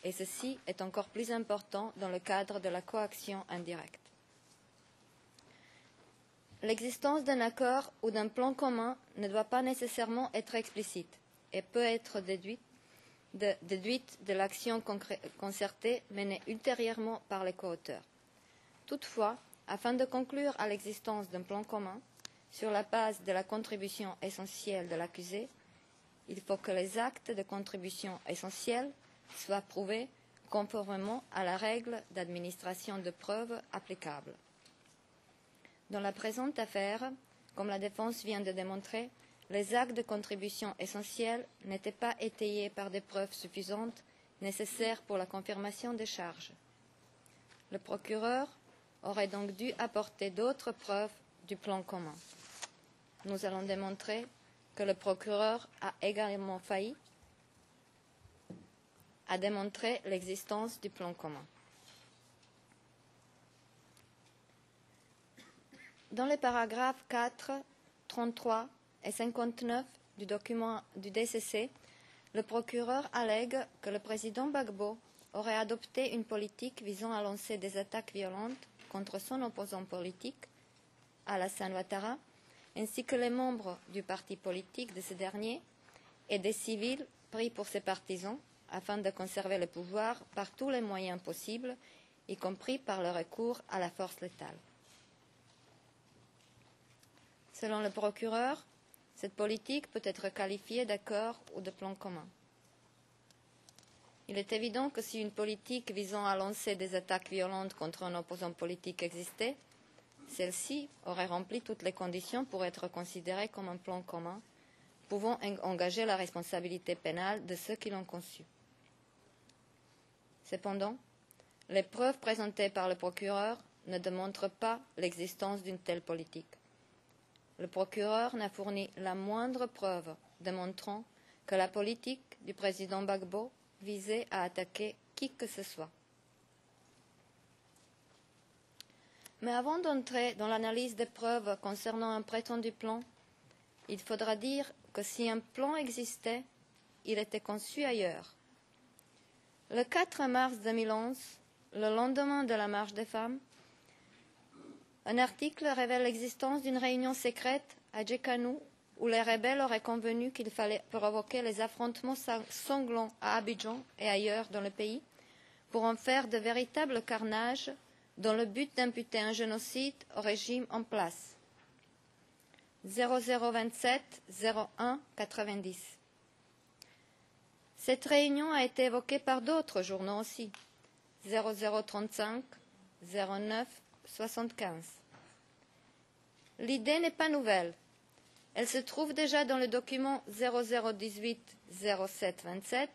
et ceci est encore plus important dans le cadre de la coaction indirecte. L'existence d'un accord ou d'un plan commun ne doit pas nécessairement être explicite et peut être déduite de l'action concertée menée ultérieurement par les coauteurs. Toutefois, afin de conclure à l'existence d'un plan commun, sur la base de la contribution essentielle de l'accusé, il faut que les actes de contribution essentielle soient prouvés conformément à la règle d'administration de preuves applicable. Dans la présente affaire, comme la défense vient de démontrer, les actes de contribution essentielle n'étaient pas étayés par des preuves suffisantes nécessaires pour la confirmation des charges. Le procureur aurait donc dû apporter d'autres preuves du plan commun. Nous allons démontrer que le procureur a également failli à démontrer l'existence du plan commun. Dans les paragraphes 4, 33 et 59 du document du DCC, le procureur allègue que le président Gbagbo aurait adopté une politique visant à lancer des attaques violentes contre son opposant politique, Alassane Ouattara, ainsi que les membres du parti politique de ce dernier et des civils pris pour ses partisans, afin de conserver le pouvoir par tous les moyens possibles, y compris par le recours à la force létale. Selon le procureur, cette politique peut être qualifiée d'accord ou de plan commun. Il est évident que si une politique visant à lancer des attaques violentes contre un opposant politique existait, celle-ci aurait rempli toutes les conditions pour être considérée comme un plan commun, pouvant engager la responsabilité pénale de ceux qui l'ont conçu. Cependant, les preuves présentées par le procureur ne démontrent pas l'existence d'une telle politique. Le procureur n'a fourni la moindre preuve démontrant que la politique du président Gbagbo visait à attaquer qui que ce soit. Mais avant d'entrer dans l'analyse des preuves concernant un prétendu plan, il faudra dire que si un plan existait, il était conçu ailleurs. Le 4 mars 2011, le lendemain de la marche des femmes, un article révèle l'existence d'une réunion secrète à Djekanou où les rebelles auraient convenu qu'il fallait provoquer les affrontements sanglants à Abidjan et ailleurs dans le pays pour en faire de véritables carnages dans le but d'imputer un génocide au régime en place. 0027 01 90. Cette réunion a été évoquée par d'autres journaux aussi. 0035 09 75. L'idée n'est pas nouvelle. Elle se trouve déjà dans le document 0018 07 27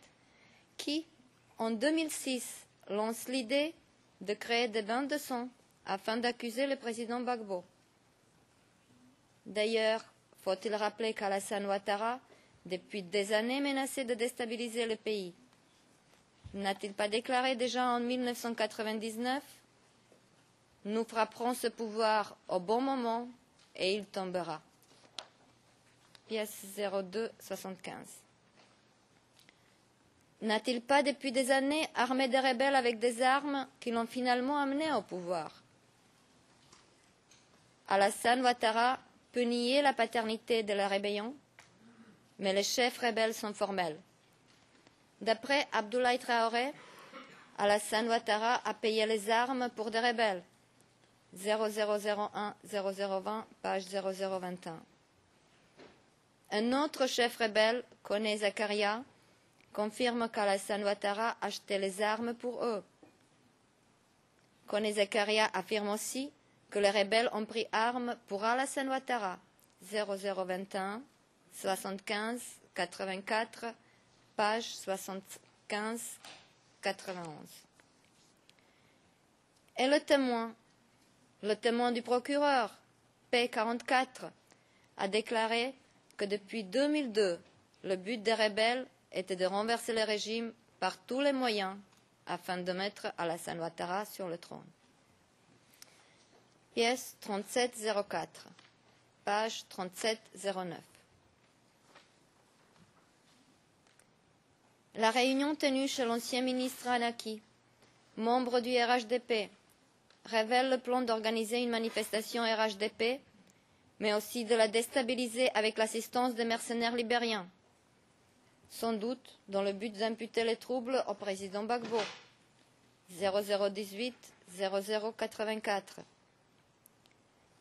qui, en 2006, lance l'idée de créer des bains de sang afin d'accuser le président Gbagbo. D'ailleurs, faut-il rappeler qu'Alassane Ouattara, depuis des années, menaçait de déstabiliser le pays. N'a-t-il pas déclaré déjà en 1999 « Nous frapperons ce pouvoir au bon moment et il tombera ». Pièce 02 75. N'a-t-il pas depuis des années armé des rebelles avec des armes qui l'ont finalement amené au pouvoir? Alassane Ouattara peut nier la paternité de la rébellion, mais les chefs rebelles sont formels. D'après Abdoulaye Traoré, Alassane Ouattara a payé les armes pour des rebelles. 0001 0020, page 0021. Un autre chef rebelle, Koné Zakaria, confirme qu'Alassane Ouattara achetait les armes pour eux. Koné Zakaria affirme aussi que les rebelles ont pris armes pour Alassane Ouattara. 0021 75 84, page 75 91. Et le témoin du procureur, P44, a déclaré que depuis 2002, le but des rebelles était de renverser le régime par tous les moyens afin de mettre Alassane Ouattara sur le trône. Pièce 3704, page 3709. La réunion tenue chez l'ancien ministre Anaki, membre du RHDP, révèle le plan d'organiser une manifestation RHDP, mais aussi de la déstabiliser avec l'assistance des mercenaires libériens, sans doute dans le but d'imputer les troubles au président Gbagbo. 0018-0084.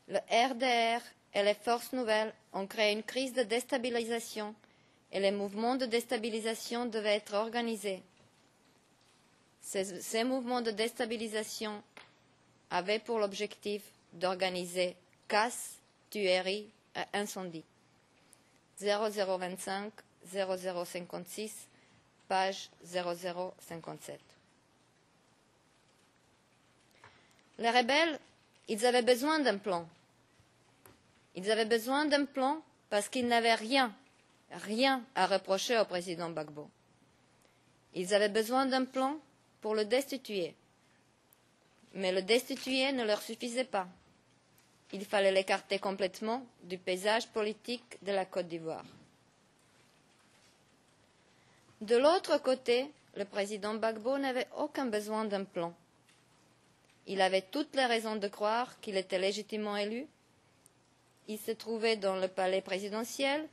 Le RDR et les forces nouvelles ont créé une crise de déstabilisation et les mouvements de déstabilisation devaient être organisés. Ces mouvements de déstabilisation avaient pour l'objectif d'organiser casse, tuerie et incendie. 0025 0056, page 0057. Les rebelles, ils avaient besoin d'un plan. Ils avaient besoin d'un plan parce qu'ils n'avaient rien à reprocher au président Gbagbo. Ils avaient besoin d'un plan pour le destituer. Mais le destituer ne leur suffisait pas. Il fallait l'écarter complètement du paysage politique de la Côte d'Ivoire. De l'autre côté, le président Gbagbo n'avait aucun besoin d'un plan. Il avait toutes les raisons de croire qu'il était légitimement élu. Il se trouvait dans le palais présidentiel,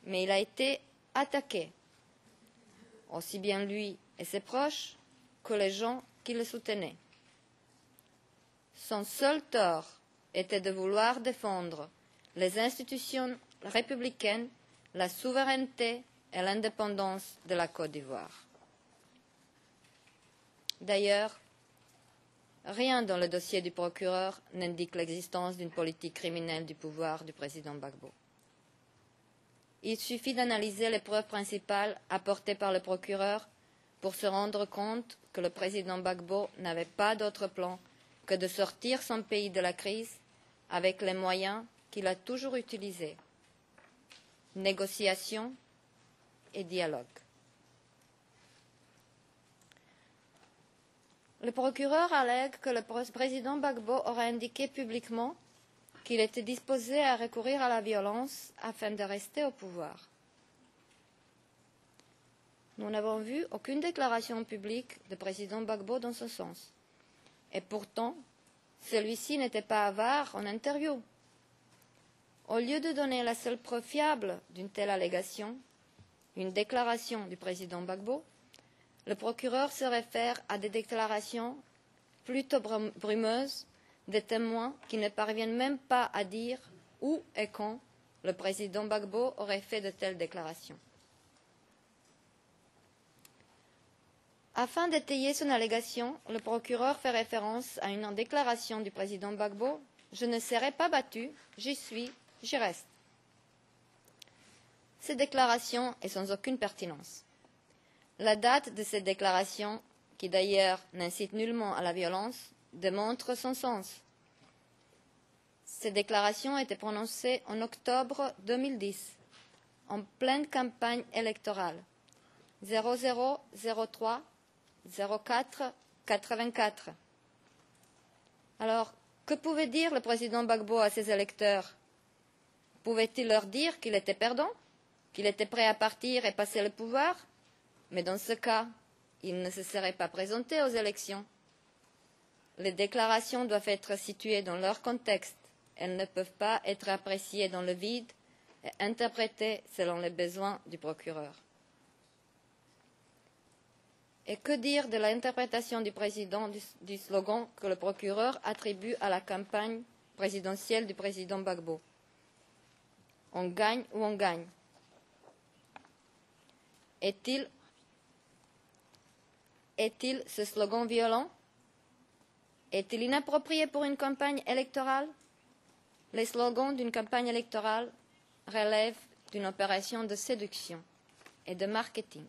mais il a été attaqué, aussi bien lui et ses proches que les gens qui le soutenaient. Son seul tort était de vouloir défendre les institutions républicaines, la souveraineté et l'indépendance de la Côte d'Ivoire. D'ailleurs, rien dans le dossier du procureur n'indique l'existence d'une politique criminelle du pouvoir du président Gbagbo. Il suffit d'analyser les preuves principales apportées par le procureur pour se rendre compte que le président Gbagbo n'avait pas d'autre plan que de sortir son pays de la crise avec les moyens qu'il a toujours utilisés: négociation et dialogue. Le procureur allègue que le président Gbagbo aurait indiqué publiquement qu'il était disposé à recourir à la violence afin de rester au pouvoir. Nous n'avons vu aucune déclaration publique du président Gbagbo dans ce sens. Et pourtant, celui-ci n'était pas avare en interview. Au lieu de donner la seule preuve fiable d'une telle allégation, une déclaration du président Gbagbo, le procureur se réfère à des déclarations plutôt brumeuses des témoins qui ne parviennent même pas à dire où et quand le président Gbagbo aurait fait de telles déclarations. Afin d'étayer son allégation, le procureur fait référence à une déclaration du président Gbagbo: « Je ne serai pas battu, j'y suis, j'y reste ». Cette déclaration est sans aucune pertinence. La date de cette déclaration, qui d'ailleurs n'incite nullement à la violence, démontre son sens. Cette déclaration a été prononcée en octobre 2010, en pleine campagne électorale. 0003 04 84. Alors, que pouvait dire le président Gbagbo à ses électeurs? Pouvait-il leur dire qu'il était perdant, qu'il était prêt à partir et passer le pouvoir? Mais dans ce cas, il ne se serait pas présenté aux élections. Les déclarations doivent être situées dans leur contexte. Elles ne peuvent pas être appréciées dans le vide et interprétées selon les besoins du procureur. Et que dire de l'interprétation du président du slogan que le procureur attribue à la campagne présidentielle du président Gbagbo? On gagne ou on gagne. Est-il ce slogan violent? Est-il inapproprié pour une campagne électorale? Les slogans d'une campagne électorale relèvent d'une opération de séduction et de marketing,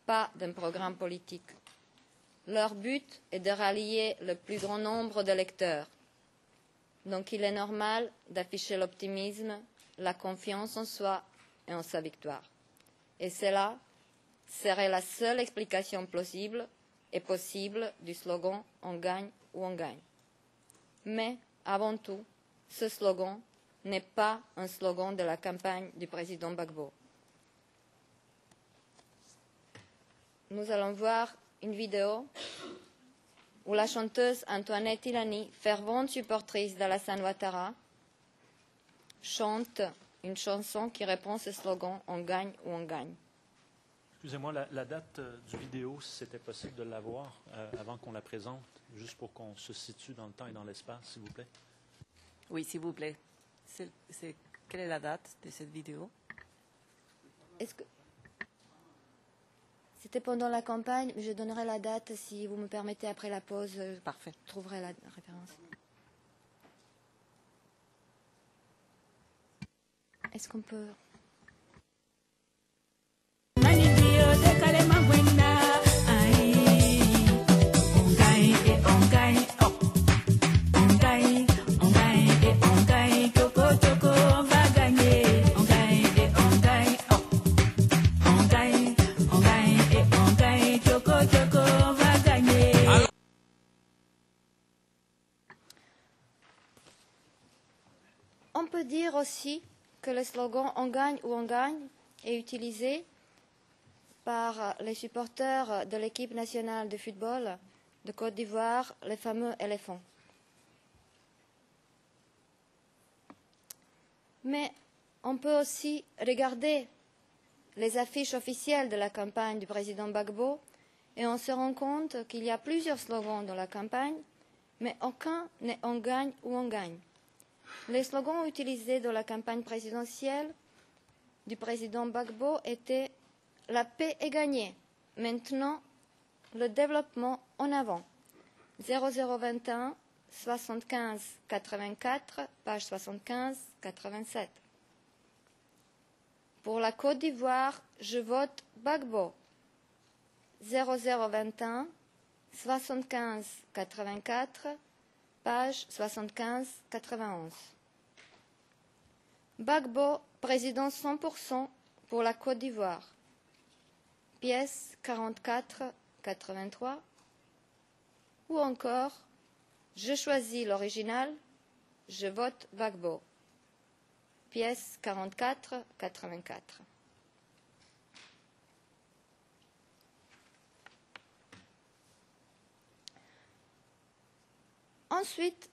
pas d'un programme politique. Leur but est de rallier le plus grand nombre d'électeurs. Donc il est normal d'afficher l'optimisme, la confiance en soi et en sa victoire. Et cela serait la seule explication plausible et possible du slogan « On gagne ou on gagne ». Mais, avant tout, ce slogan n'est pas un slogan de la campagne du président Gbagbo. nous allons voir une vidéo où la chanteuse Antoinette Ilani, fervente supportrice d'Alassane Ouattara, chante une chanson qui répond à ce slogan « On gagne ou on gagne ». Excusez-moi, la date du vidéo, si c'était possible de l'avoir avant qu'on la présente, juste pour qu'on se situe dans le temps et dans l'espace, s'il vous plaît. Oui, s'il vous plaît. Quelle est la date de cette vidéo? Est-ce que c'était pendant la campagne? Je donnerai la date si vous me permettez après la pause. Parfait. Je trouverai la référence. Est-ce qu'on peut... On peut dire aussi que le slogan « On gagne ou on gagne » est utilisé par les supporters de l'équipe nationale de football de Côte d'Ivoire, les fameux éléphants. Mais on peut aussi regarder les affiches officielles de la campagne du président Gbagbo et on se rend compte qu'il y a plusieurs slogans dans la campagne, mais aucun n'est « On gagne ou on gagne ». Les slogans utilisés dans la campagne présidentielle du président Gbagbo étaient « La paix est gagnée, maintenant le développement en avant ». 0021 75 84, page 75 87. Pour la Côte d'Ivoire, je vote Gbagbo. 0021 75 84, page 75 91. Gbagbo, président 100% pour la Côte d'Ivoire. Pièce 44 83. Ou encore, je choisis l'original, je vote Gbagbo. Pièce 44 84. Ensuite,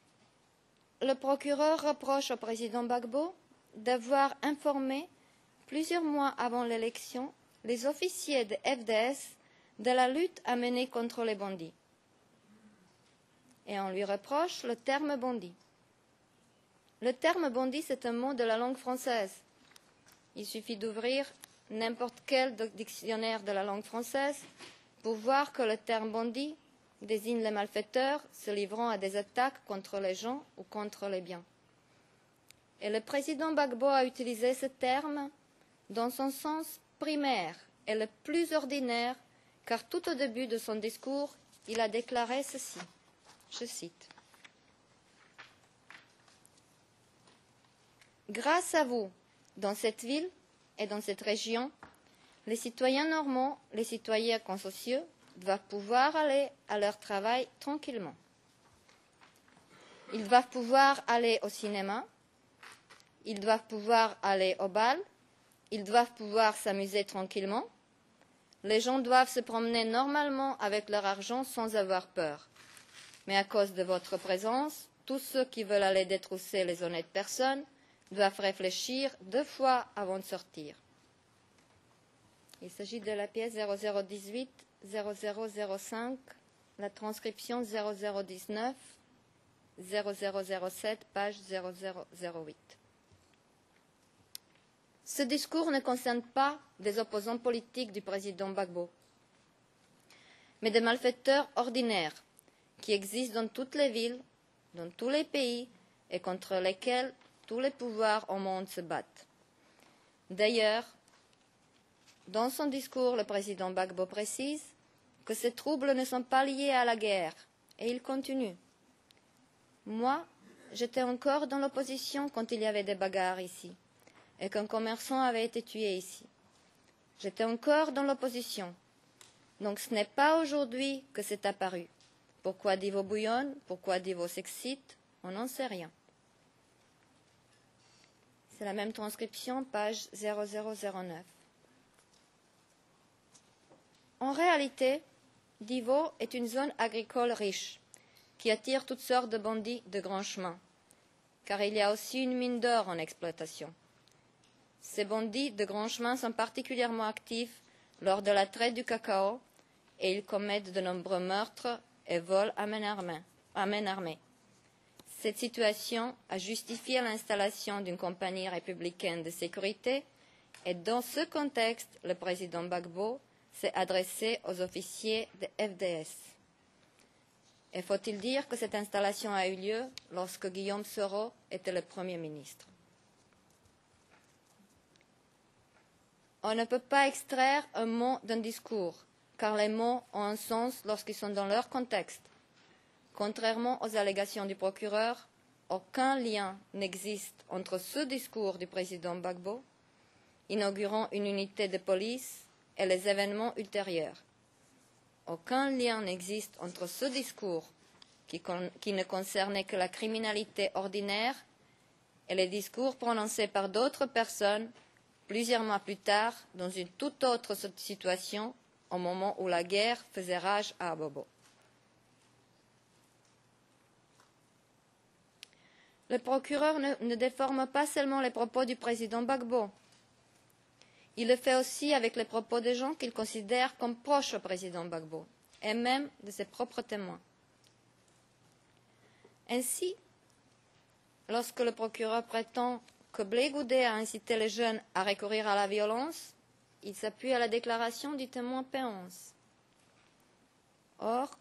le procureur reproche au président Gbagbo d'avoir informé plusieurs mois avant l'élection les officiers de FDS de la lutte à mener contre les bandits. Et on lui reproche le terme bandit. Le terme bandit, c'est un mot de la langue française. Il suffit d'ouvrir n'importe quel dictionnaire de la langue française pour voir que le terme bandit désigne les malfaiteurs se livrant à des attaques contre les gens ou contre les biens. Et le président Gbagbo a utilisé ce terme dans son sens primaire et le plus ordinaire, car tout au début de son discours, il a déclaré ceci, je cite. Grâce à vous, dans cette ville et dans cette région, les citoyens normands, les citoyens consciencieux doivent pouvoir aller à leur travail tranquillement. Ils doivent pouvoir aller au cinéma, ils doivent pouvoir aller au bal, ils doivent pouvoir s'amuser tranquillement. Les gens doivent se promener normalement avec leur argent sans avoir peur. Mais à cause de votre présence, tous ceux qui veulent aller détrousser les honnêtes personnes doivent réfléchir 2 fois avant de sortir. Il s'agit de la pièce 0018 0005, la transcription 0019 0007, page 0008. Ce discours ne concerne pas des opposants politiques du président Gbagbo, mais des malfaiteurs ordinaires qui existent dans toutes les villes, dans tous les pays et contre lesquels tous les pouvoirs au monde se battent. D'ailleurs, dans son discours, le président Gbagbo précise que ces troubles ne sont pas liés à la guerre, et il continue. Moi, j'étais encore dans l'opposition quand il y avait des bagarres ici, et qu'un commerçant avait été tué ici. J'étais encore dans l'opposition. Donc ce n'est pas aujourd'hui que c'est apparu. Pourquoi Divo bouillonne, pourquoi Divo s'excite, on n'en sait rien. C'est la même transcription, page 0009. En réalité, Divo est une zone agricole riche qui attire toutes sortes de bandits de grand chemin, car il y a aussi une mine d'or en exploitation. Ces bandits de grand chemin sont particulièrement actifs lors de la traite du cacao et ils commettent de nombreux meurtres et vols à main armée. Cette situation a justifié l'installation d'une compagnie républicaine de sécurité et dans ce contexte, le président Gbagbo s'est adressé aux officiers de FDS. Et faut-il dire que cette installation a eu lieu lorsque Guillaume Soro était le Premier ministre. On ne peut pas extraire un mot d'un discours, car les mots ont un sens lorsqu'ils sont dans leur contexte. Contrairement aux allégations du procureur, aucun lien n'existe entre ce discours du président Gbagbo, inaugurant une unité de police, et les événements ultérieurs. Aucun lien n'existe entre ce discours, qui ne concernait que la criminalité ordinaire, et les discours prononcés par d'autres personnes plusieurs mois plus tard, dans une toute autre situation, au moment où la guerre faisait rage à Abobo. Le procureur ne déforme pas seulement les propos du président Gbagbo. Il le fait aussi avec les propos des gens qu'il considère comme proches au président Gbagbo, et même de ses propres témoins. Ainsi, lorsque le procureur prétend que Blé Goudé a incité les jeunes à recourir à la violence, il s'appuie à la déclaration du témoin Péance. Or,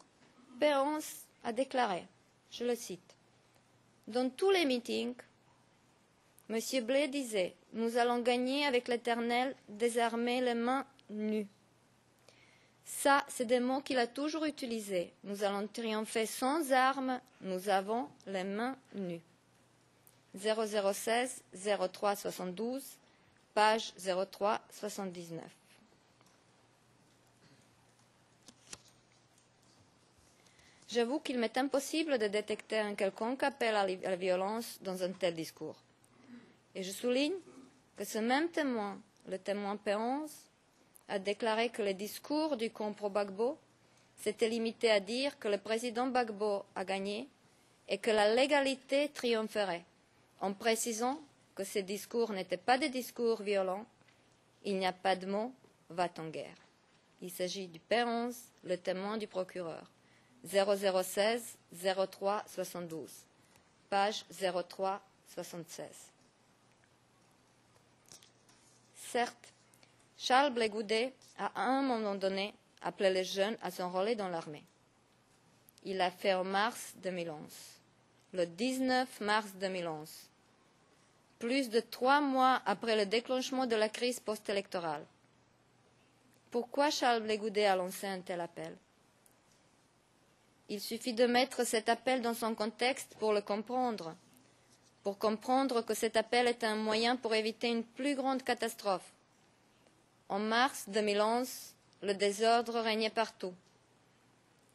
Péance a déclaré, je le cite, « Dans tous les meetings, M. Blé disait « Nous allons gagner avec l'Éternel, désarmer les mains nues. » Ça, c'est des mots qu'il a toujours utilisés. Nous allons triompher sans armes, nous avons les mains nues. 0016 03 72, page 03 79. J'avoue qu'il m'est impossible de détecter un quelconque appel à la violence dans un tel discours. Et je souligne que ce même témoin, le témoin Péance, a déclaré que le discours du camp pro-Gbagbo s'était limité à dire que le président Gbagbo a gagné et que la légalité triompherait, en précisant que ces discours n'étaient pas des discours violents. Il n'y a pas de mot « va-t-en-guerre ». Il s'agit du Péance, le témoin du procureur. 0016 03 72, page 03 76. Certes, Charles Blé Goudé a à un moment donné appelé les jeunes à s'enrôler dans l'armée. Il l'a fait en mars 2011, le 19 mars 2011, plus de 3 mois après le déclenchement de la crise post-électorale. Pourquoi Charles Blé Goudé a lancé un tel appel? Il suffit de mettre cet appel dans son contexte pour le comprendre, pour comprendre que cet appel est un moyen pour éviter une plus grande catastrophe. En mars 2011, le désordre régnait partout.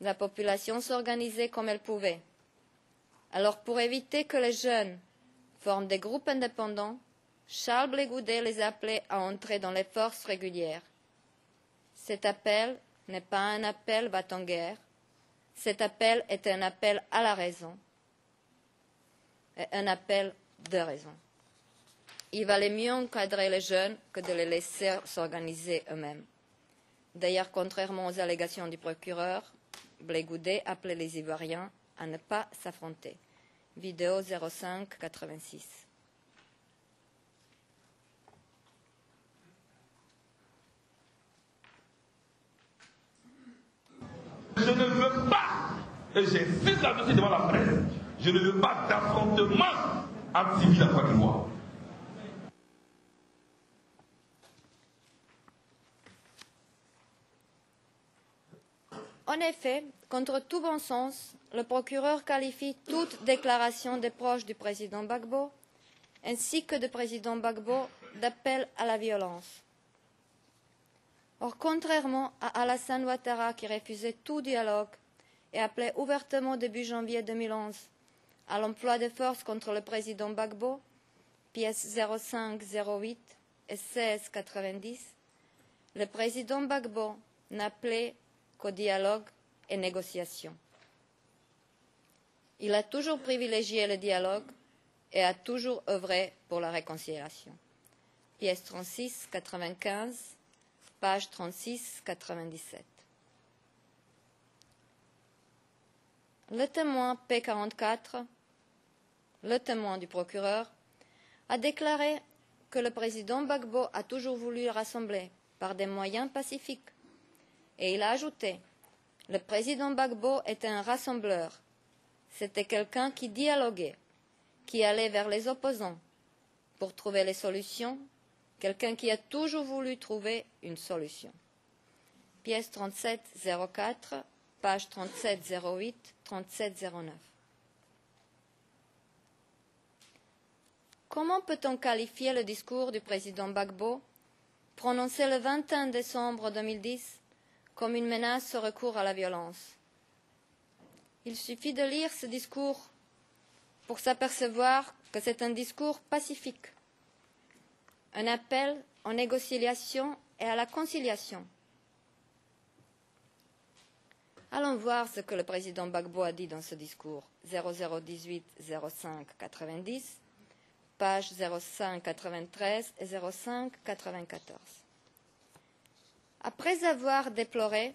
La population s'organisait comme elle pouvait. Alors, pour éviter que les jeunes forment des groupes indépendants, Charles Blé Goudé les appelait à entrer dans les forces régulières. Cet appel n'est pas un appel va-t-en-guerre. Cet appel est un appel à la raison et un appel de raison. Il valait mieux encadrer les jeunes que de les laisser s'organiser eux-mêmes. D'ailleurs, contrairement aux allégations du procureur, Blé Goudé appelait les Ivoiriens à ne pas s'affronter. Vidéo 05 86. Je ne veux pas, et j'insiste là-dessus devant la presse, je ne veux pas d'affrontement entre civils en Côte d'Ivoire. En effet, contre tout bon sens, le procureur qualifie toute déclaration des proches du président Gbagbo, ainsi que du président Gbagbo, d'appel à la violence. Or, contrairement à Alassane Ouattara qui refusait tout dialogue et appelait ouvertement début janvier 2011 à l'emploi de force contre le président Gbagbo, pièces 05 08 et 16 90, le président Gbagbo n'appelait qu'au dialogue et négociation. Il a toujours privilégié le dialogue et a toujours œuvré pour la réconciliation. Pièce 36, 95, page 36, 97. Le témoin P44, le témoin du procureur, a déclaré que le président Gbagbo a toujours voulu rassembler par des moyens pacifiques. Et il a ajouté, le président Gbagbo était un rassembleur. C'était quelqu'un qui dialoguait, qui allait vers les opposants pour trouver les solutions, quelqu'un qui a toujours voulu trouver une solution. Pièce 3704, page 3708, 3709. Comment peut-on qualifier le discours du président Gbagbo, prononcé le 21 décembre 2010, comme une menace au recours à la violence? Il suffit de lire ce discours pour s'apercevoir que c'est un discours pacifique, un appel en négociation et à la conciliation. Allons voir ce que le président Gbagbo a dit dans ce discours. 0018 05 90, pages 05 93 et 05 94. Après avoir déploré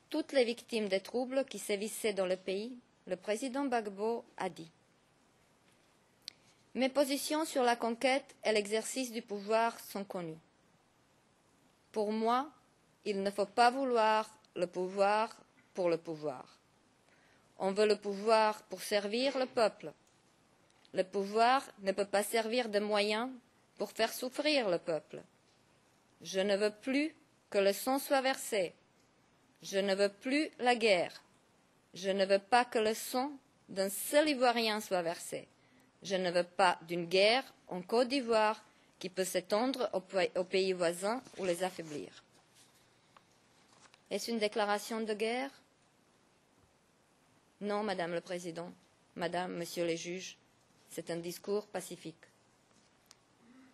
toutes les victimes des troubles qui sévissaient dans le pays, le président Gbagbo a dit: mes positions sur la conquête et l'exercice du pouvoir sont connues. Pour moi, il ne faut pas vouloir le pouvoir pour le pouvoir. On veut le pouvoir pour servir le peuple. Le pouvoir ne peut pas servir de moyen pour faire souffrir le peuple. Je ne veux plus que le sang soit versé. Je ne veux plus la guerre. Je ne veux pas que le sang d'un seul Ivoirien soit versé. Je ne veux pas d'une guerre en Côte d'Ivoire qui peut s'étendre aux pays voisins ou les affaiblir. Est-ce une déclaration de guerre? Non, Madame le Président, Madame, Monsieur les juges, c'est un discours pacifique.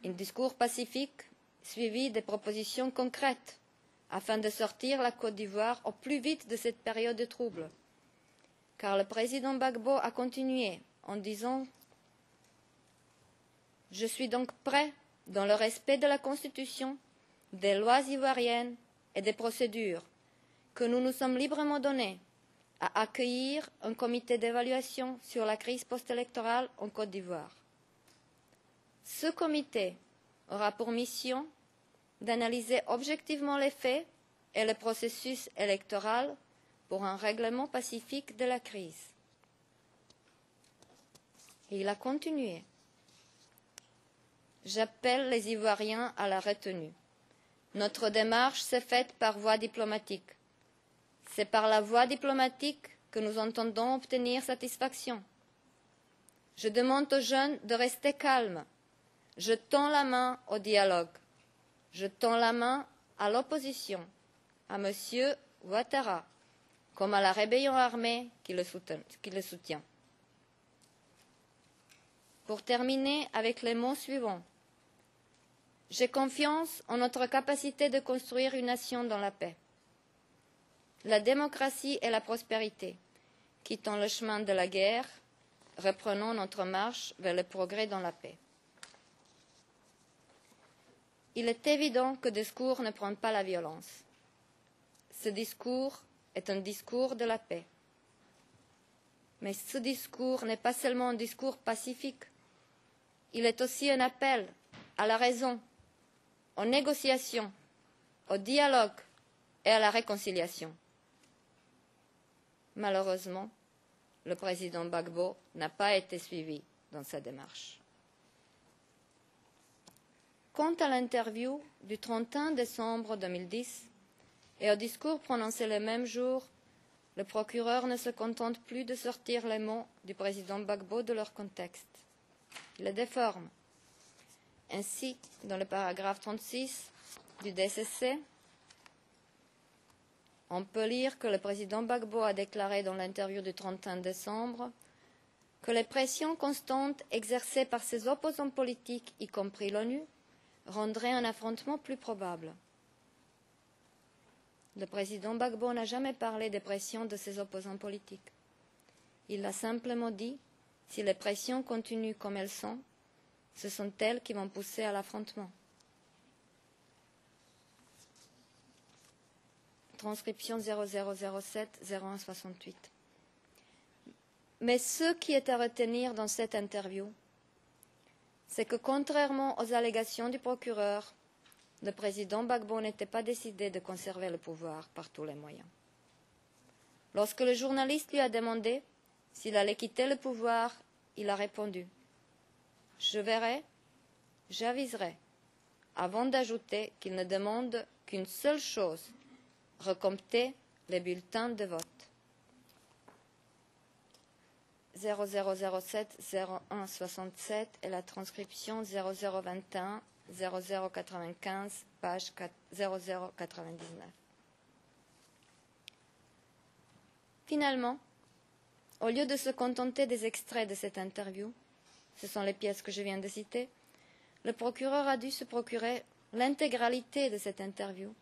Un discours pacifique suivi de propositions concrètes afin de sortir la Côte d'Ivoire au plus vite de cette période de troubles. Car le président Gbagbo a continué en disant: je suis donc prêt, dans le respect de la Constitution, des lois ivoiriennes et des procédures que nous nous sommes librement données, à accueillir un comité d'évaluation sur la crise post-électorale en Côte d'Ivoire. Ce comité aura pour mission d'analyser objectivement les faits et le processus électoral pour un règlement pacifique de la crise. Et il a continué. J'appelle les Ivoiriens à la retenue. Notre démarche s'est faite par voie diplomatique. C'est par la voie diplomatique que nous entendons obtenir satisfaction. Je demande aux jeunes de rester calmes. Je tends la main au dialogue. Je tends la main à l'opposition, à M. Ouattara, comme à la rébellion armée qui le soutient. Pour terminer avec les mots suivants. J'ai confiance en notre capacité de construire une nation dans la paix. La démocratie et la prospérité. Quittons le chemin de la guerre, reprenons notre marche vers le progrès dans la paix. Il est évident que ce discours ne prend pas la violence. Ce discours est un discours de la paix. Mais ce discours n'est pas seulement un discours pacifique. Il est aussi un appel à la raison, aux négociations, au dialogue et à la réconciliation. Malheureusement, le président Gbagbo n'a pas été suivi dans sa démarche. Quant à l'interview du 31 décembre 2010 et au discours prononcé le même jour, le procureur ne se contente plus de sortir les mots du président Gbagbo de leur contexte. Il les déforme. Ainsi, dans le paragraphe 36 du DCC, on peut lire que le président Gbagbo a déclaré dans l'interview du 31 décembre que les pressions constantes exercées par ses opposants politiques, y compris l'ONU, rendraient un affrontement plus probable. le président Gbagbo n'a jamais parlé des pressions de ses opposants politiques. Il a simplement dit, si les pressions continuent comme elles sont, ce sont elles qui vont pousser à l'affrontement. Transcription 0007-0168. Mais ce qui est à retenir dans cette interview, c'est que contrairement aux allégations du procureur, le président Gbagbo n'était pas décidé de conserver le pouvoir par tous les moyens. Lorsque le journaliste lui a demandé s'il allait quitter le pouvoir, il a répondu « Je verrai, j'aviserai », avant d'ajouter qu'il ne demande qu'une seule chose, recompter les bulletins de vote. 0007-0167 et la transcription 0021-0095, page 0099. Finalement, au lieu de se contenter des extraits de cette interview, ce sont les pièces que je viens de citer, le procureur a dû se procurer l'intégralité de cette interview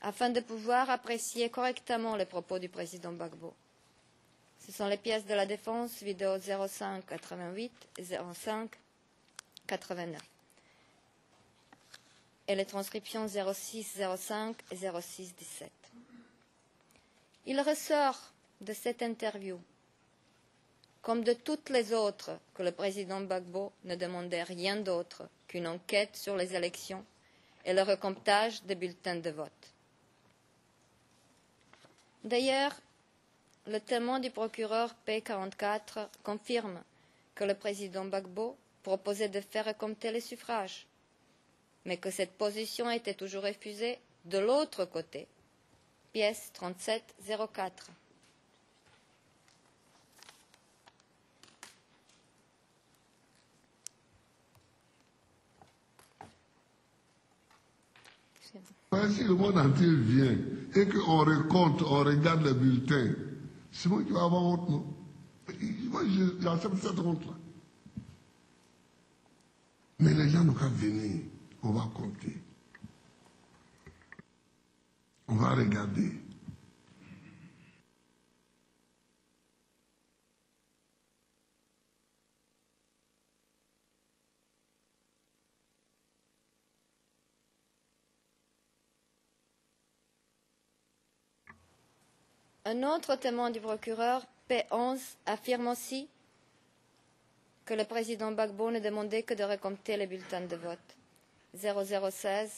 afin de pouvoir apprécier correctement les propos du président Gbagbo. Ce sont les pièces de la défense, vidéo 05-88 et 05-89. Et les transcriptions 06-05 et 06-17. Il ressort de cette interview, comme de toutes les autres, que le président Gbagbo ne demandait rien d'autre qu'une enquête sur les élections et le recomptage des bulletins de vote. D'ailleurs, le témoin du procureur P44 confirme que le président Gbagbo proposait de faire recompter les suffrages, mais que cette position était toujours refusée de l'autre côté. Pièce 3704. Si le monde entier vient et qu'on récolte, on regarde les bulletins, c'est moi qui vais avoir honte, non? Moi, j'accepte cette honte-là. Mais les gens n'ont qu'à venir, on va compter. On va regarder. Un autre témoin du procureur, P11, affirme aussi que le président Gbagbo ne demandait que de recompter les bulletins de vote. 0016,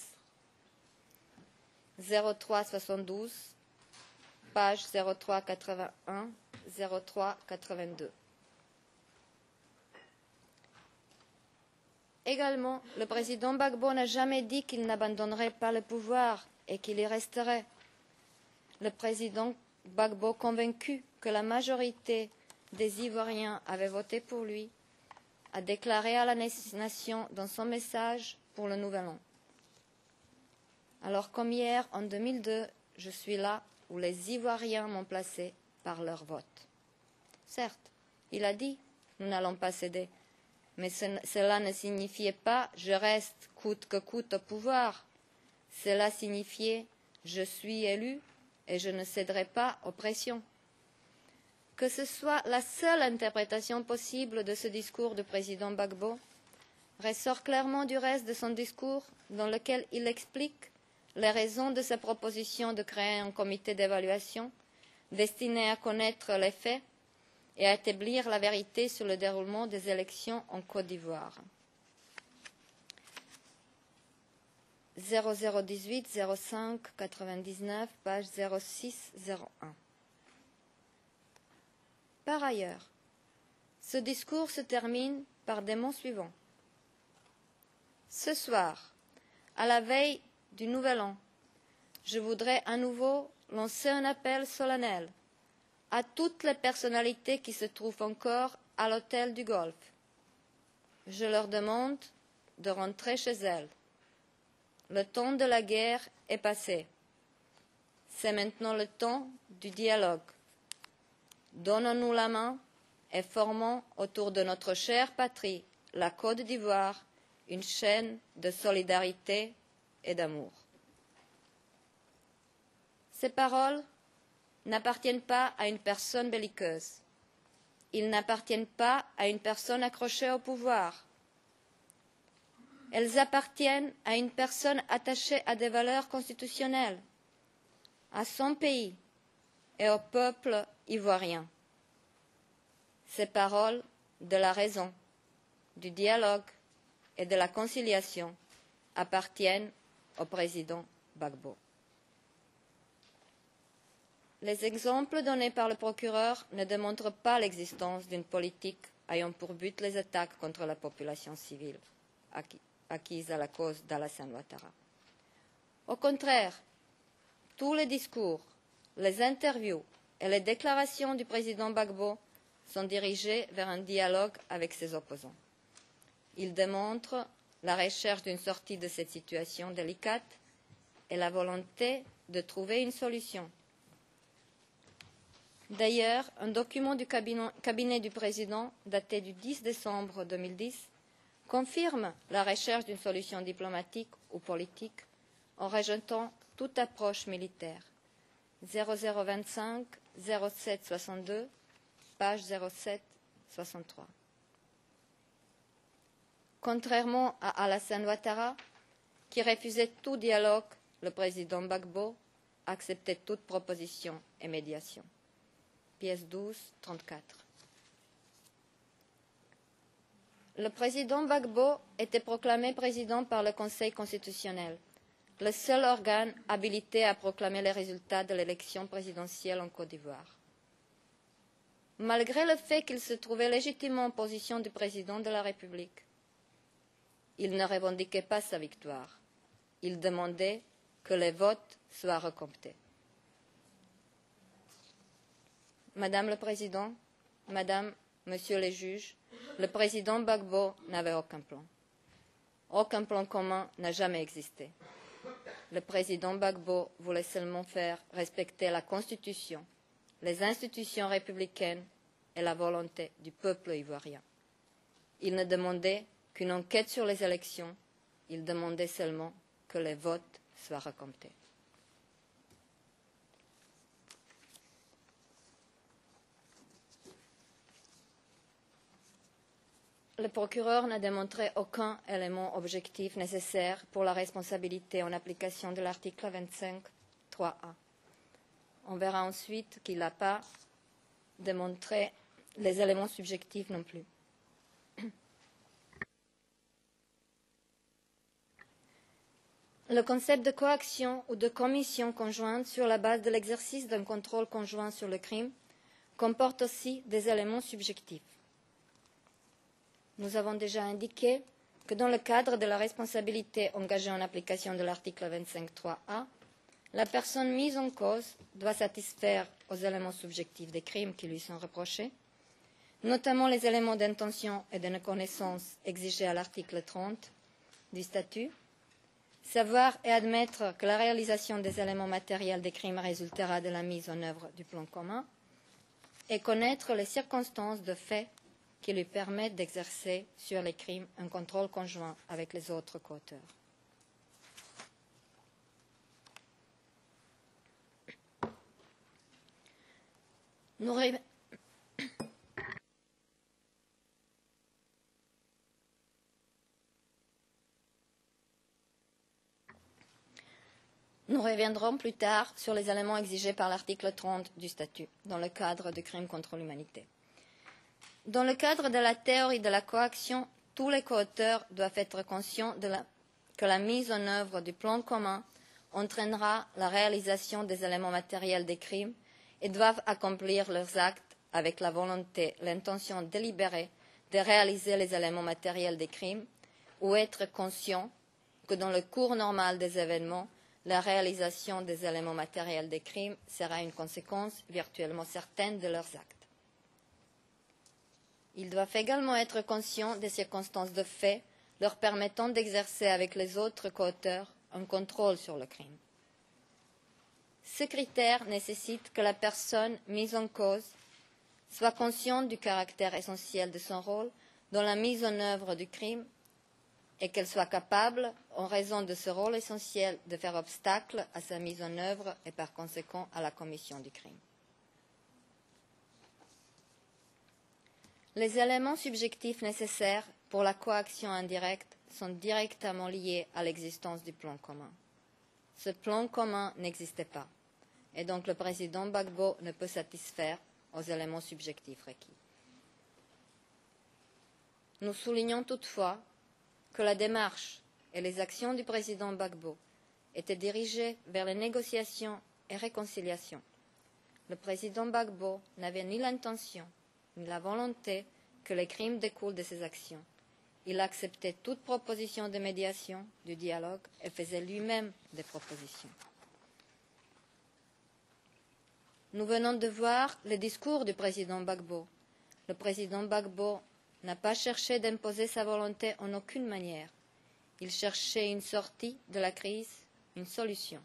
0372, page 0381, 0382. Également, le président Gbagbo n'a jamais dit qu'il n'abandonnerait pas le pouvoir et qu'il y resterait. Le président Gbagbo, convaincu que la majorité des Ivoiriens avaient voté pour lui, a déclaré à la nation dans son message pour le Nouvel An. Alors comme hier, en 2002, je suis là où les Ivoiriens m'ont placé par leur vote. Certes, il a dit, nous n'allons pas céder, mais cela ne signifiait pas je reste coûte que coûte au pouvoir. Cela signifiait je suis élu et je ne céderai pas aux pressions. Que ce soit la seule interprétation possible de ce discours du président Gbagbo ressort clairement du reste de son discours dans lequel il explique les raisons de sa proposition de créer un comité d'évaluation destiné à connaître les faits et à établir la vérité sur le déroulement des élections en Côte d'Ivoire. 0018 05 99, page 0601. Par ailleurs, ce discours se termine par des mots suivants. Ce soir, à la veille du Nouvel An, je voudrais à nouveau lancer un appel solennel à toutes les personnalités qui se trouvent encore à l'hôtel du Golfe. Je leur demande de rentrer chez elles. Le temps de la guerre est passé. C'est maintenant le temps du dialogue. Donnons-nous la main et formons autour de notre chère patrie, la Côte d'Ivoire, une chaîne de solidarité et d'amour. Ces paroles n'appartiennent pas à une personne belliqueuse. Ils n'appartiennent pas à une personne accrochée au pouvoir. Elles appartiennent à une personne attachée à des valeurs constitutionnelles, à son pays et au peuple ivoirien. Ces paroles de la raison, du dialogue et de la conciliation appartiennent au président Gbagbo. Les exemples donnés par le procureur ne démontrent pas l'existence d'une politique ayant pour but les attaques contre la population civile acquise à la cause d'Alassane Ouattara. Au contraire, tous les discours, les interviews et les déclarations du président Gbagbo sont dirigés vers un dialogue avec ses opposants. Ils démontrent la recherche d'une sortie de cette situation délicate et la volonté de trouver une solution. D'ailleurs, un document du cabinet du président, daté du 10 décembre 2010, confirme la recherche d'une solution diplomatique ou politique en rejetant toute approche militaire. 0025 07 62, page 07 63. Contrairement à Alassane Ouattara, qui refusait tout dialogue, le président Gbagbo acceptait toute proposition et médiation. Pièce 12, 34. Le président Gbagbo était proclamé président par le Conseil constitutionnel, le seul organe habilité à proclamer les résultats de l'élection présidentielle en Côte d'Ivoire. Malgré le fait qu'il se trouvait légitimement en position de président de la République, il ne revendiquait pas sa victoire. Il demandait que les votes soient recomptés. Madame le Président, Madame, Monsieur les juges, le président Gbagbo n'avait aucun plan. Aucun plan commun n'a jamais existé. Le président Gbagbo voulait seulement faire respecter la Constitution, les institutions républicaines et la volonté du peuple ivoirien. Il ne demandait qu'une enquête sur les élections, il demandait seulement que les votes soient recomptés. Le procureur n'a démontré aucun élément objectif nécessaire pour la responsabilité en application de l'article 25.3a. On verra ensuite qu'il n'a pas démontré les éléments subjectifs non plus. Le concept de coaction ou de commission conjointe sur la base de l'exercice d'un contrôle conjoint sur le crime comporte aussi des éléments subjectifs. Nous avons déjà indiqué que dans le cadre de la responsabilité engagée en application de l'article 25.3a, la personne mise en cause doit satisfaire aux éléments subjectifs des crimes qui lui sont reprochés, notamment les éléments d'intention et de connaissance exigés à l'article 30 du statut, savoir et admettre que la réalisation des éléments matériels des crimes résultera de la mise en œuvre du plan commun, et connaître les circonstances de fait qui lui permettent d'exercer sur les crimes un contrôle conjoint avec les autres coauteurs. Nous reviendrons plus tard sur les éléments exigés par l'article 30 du statut dans le cadre du crime contre l'humanité. Dans le cadre de la théorie de la coaction, tous les coauteurs doivent être conscients que la mise en œuvre du plan commun entraînera la réalisation des éléments matériels des crimes et doivent accomplir leurs actes avec la volonté, l'intention délibérée de réaliser les éléments matériels des crimes ou être conscients que dans le cours normal des événements, la réalisation des éléments matériels des crimes sera une conséquence virtuellement certaine de leurs actes. Ils doivent également être conscients des circonstances de fait leur permettant d'exercer avec les autres coauteurs un contrôle sur le crime. Ce critère nécessite que la personne mise en cause soit consciente du caractère essentiel de son rôle dans la mise en œuvre du crime et qu'elle soit capable, en raison de ce rôle essentiel, de faire obstacle à sa mise en œuvre et par conséquent à la commission du crime. Les éléments subjectifs nécessaires pour la coaction indirecte sont directement liés à l'existence du plan commun. Ce plan commun n'existait pas, et donc le président Gbagbo ne peut satisfaire aux éléments subjectifs requis. Nous soulignons toutefois que la démarche et les actions du président Gbagbo étaient dirigées vers les négociations et réconciliation. Le président Gbagbo n'avait ni l'intention ni la volonté que les crimes découlent de ses actions. Il acceptait toute proposition de médiation, du dialogue, et faisait lui-même des propositions. Nous venons de voir le discours du président Gbagbo. Le président Gbagbo n'a pas cherché d'imposer sa volonté en aucune manière. Il cherchait une sortie de la crise, une solution.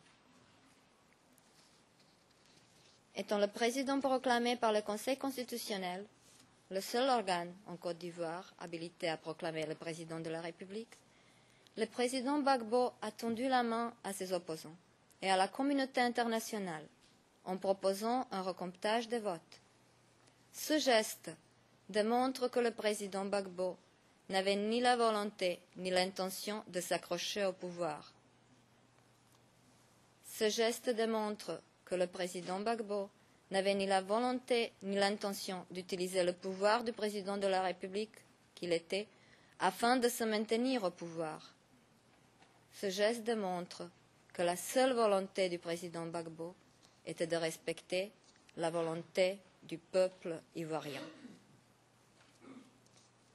Étant le président proclamé par le Conseil constitutionnel, le seul organe en Côte d'Ivoire habilité à proclamer le président de la République, le président Gbagbo a tendu la main à ses opposants et à la communauté internationale en proposant un recomptage des votes. Ce geste démontre que le président Gbagbo n'avait ni la volonté ni l'intention de s'accrocher au pouvoir. Ce geste démontre que le président Gbagbo n'avait ni la volonté ni l'intention d'utiliser le pouvoir du président de la République qu'il était afin de se maintenir au pouvoir. Ce geste démontre que la seule volonté du président Gbagbo était de respecter la volonté du peuple ivoirien.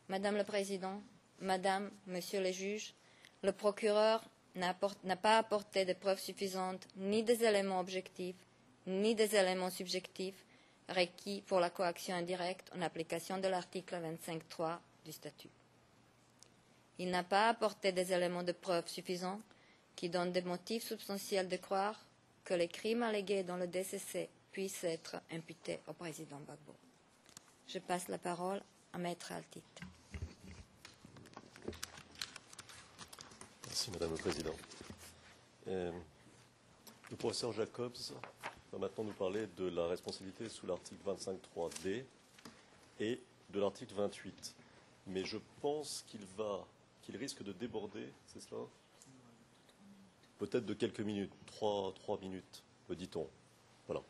Madame le Président, Madame, Monsieur les juges, le procureur n'a pas apporté de preuves suffisantes ni des éléments objectifs ni des éléments subjectifs requis pour la coaction indirecte en application de l'article 25.3 du statut. Il n'a pas apporté des éléments de preuve suffisants qui donnent des motifs substantiels de croire que les crimes allégués dans le DCC puissent être imputés au président Gbagbo. Je passe la parole à Maître Altit. Merci Madame le Président. Le professeur Jacobs va maintenant nous parler de la responsabilité sous l'article 25.3d et de l'article 28. Mais je pense qu'il risque de déborder, c'est cela? Peut-être de quelques minutes, 3 minutes, me dit-on. Voilà.